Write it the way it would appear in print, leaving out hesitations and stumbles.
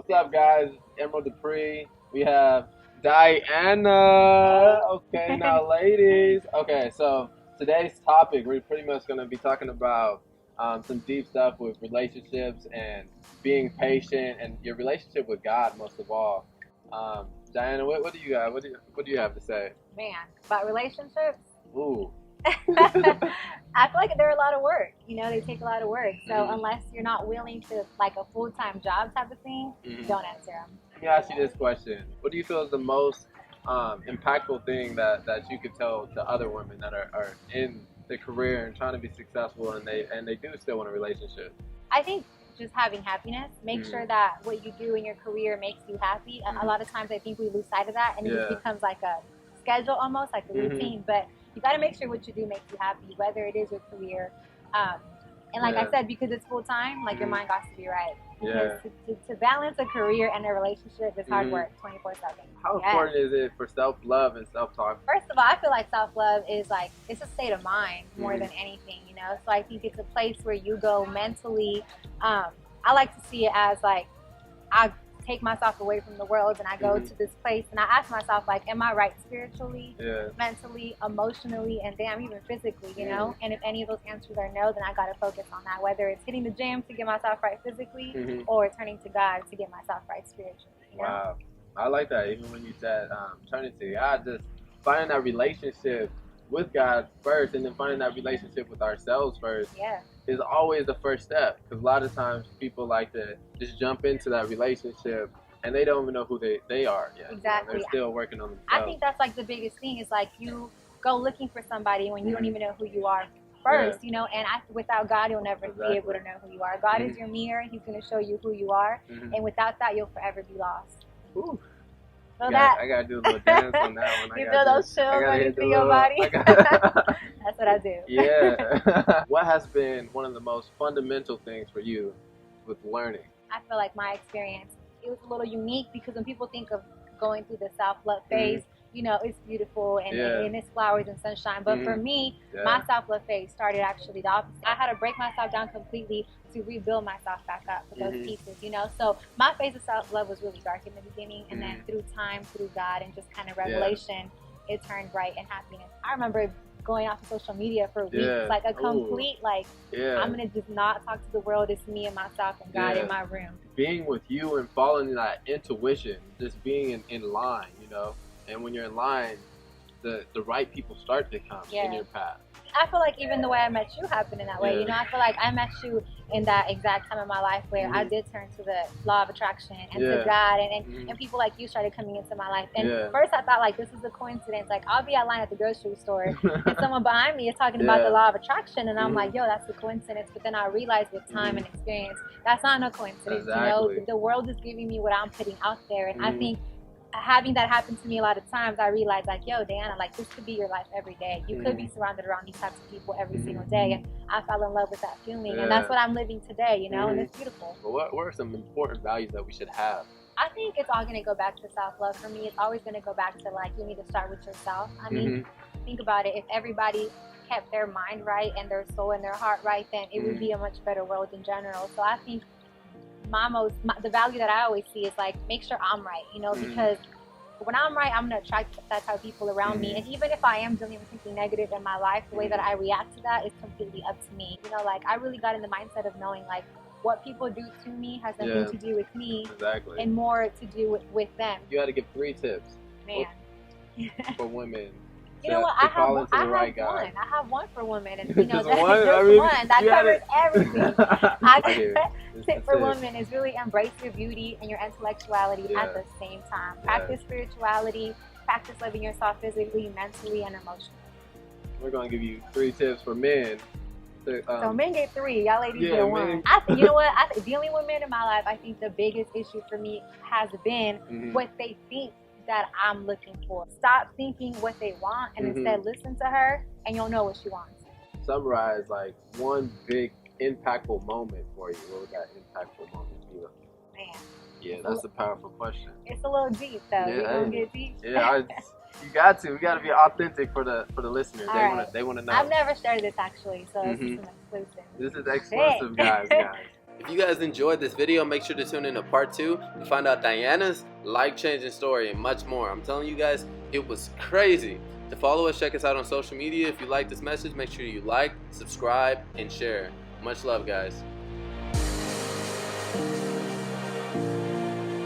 What's up, guys? Emerald Dupree. We have Diana. Okay, now, ladies. Okay, so today's topic, we're pretty much going to be talking about some deep stuff with relationships and being patient and your relationship with God, most of all. Diana, what do you got? What do you have to say? Man, about relationships, Ooh. I feel like they're a lot of work. They take a lot of work. So unless you're not willing to, like a full-time job type of thing, don't answer them. Let me ask you this question. What do you feel is the most impactful thing that you could tell to other women that are in their career and trying to be successful and they do still want a relationship? I think just having happiness. Make sure that what you do in your career makes you happy. A lot of times I think we lose sight of that, and it just becomes like a schedule almost, like a routine. But you got to make sure what you do makes you happy, whether it is your career. And like I said, because it's full time, like your mind got to be right. Because to balance a career and a relationship is hard work 24/7. How important is it for self-love and self-talk? First of all, I feel like self-love is like, it's a state of mind more than anything, So I think it's a place where you go mentally. I like to see it as like, I take myself away from the world and I go to this place and I ask myself, like, am I right spiritually, mentally, emotionally, and damn, even physically, And if any of those answers are no, then I got to focus on that, whether it's hitting the gym to get myself right physically or turning to God to get myself right spiritually. Wow. I like that. Even when you said turning to God, just finding that relationship with God first and then finding that relationship with ourselves first is always the first step, because a lot of times people like to just jump into that relationship and they don't even know who they are yet. Exactly. They're still working on themselves. I think that's like the biggest thing is like you go looking for somebody when you don't even know who you are first, and without God, you'll never be able to know who you are. God is your mirror. He's going to show you who you are. And without that, you'll forever be lost. Ooh. I gotta do a little dance on that one. You feel those chills running through your body? That's what I do. Yeah. What has been one of the most fundamental things for you with learning? I feel like my experience, it was a little unique because when people think of going through the self-love phase, it's beautiful and it's flowers and sunshine. But for me, my self-love phase started actually the opposite. I had to break myself down completely to rebuild myself back up with those pieces, So my phase of self-love was really dark in the beginning. And then through time, through God, and just kind of revelation, it turned bright and happiness. I remember going off of social media for weeks, like a complete, I'm going to just not talk to the world. It's me and myself and God in my room. Being with you and following that intuition, just being in line, And when you're in line, the right people start to come in your path. I feel like even the way I met you happened in that way. I feel like I met you in that exact time in my life where I did turn to the law of attraction and to God, and people like you started coming into my life. And first I thought, like, this is a coincidence. Like, I'll be at line at the grocery store and someone behind me is talking about the law of attraction, and I'm like, yo, that's a coincidence. But then I realized with time and experience, that's not no coincidence. Exactly. The world is giving me what I'm putting out there, and I think having that happen to me a lot of times, I realized, like, yo, Diana, like, this could be your life every day. You could be surrounded around these types of people every single day. And I fell in love with that feeling. And that's what I'm living today, and it's beautiful. But what are some important values that we should have? I think it's all going to go back to self-love. For me, it's always going to go back to, like, you need to start with yourself. I mean, think about it. If everybody kept their mind right and their soul and their heart right, then it would be a much better world in general. So I think the value that I always see is, like, make sure I'm right, because when I'm right, I'm going to attract that type of people around me. And even if I am dealing with something negative in my life, the way that I react to that is completely up to me. Like, I really got in the mindset of knowing, like, what people do to me has nothing to do with me and more to do with them. You had to give 3 tips for women. You know what? I have one. I have one for women, and just one that covers everything. Tip for women is really embrace your beauty and your intellectuality at the same time. Practice spirituality. Practice loving yourself physically, mentally, and emotionally. We're gonna give you 3 tips for men. So men get 3, y'all ladies get 1. You know what? Dealing with men in my life, I think the biggest issue for me has been what they think that I'm looking for. Stop thinking what they want and instead listen to her, and you'll know what she wants. Summarize, like, one big impactful moment for you. What would that impactful moment be? Man. Yeah, that's a powerful question. It's a little deep, though. Yeah, You gonna get deep? Yeah, you got to. We got to be authentic for the listeners. They want to know. I've never shared this, actually, so this is an exclusive. This is exclusive, guys. If you guys enjoyed this video, make sure to tune in to part 2 to find out Diana's life-changing story and much more. I'm telling you guys, it was crazy. To follow us, check us out on social media. If you like this message, make sure you like, subscribe, and share. Much love, guys.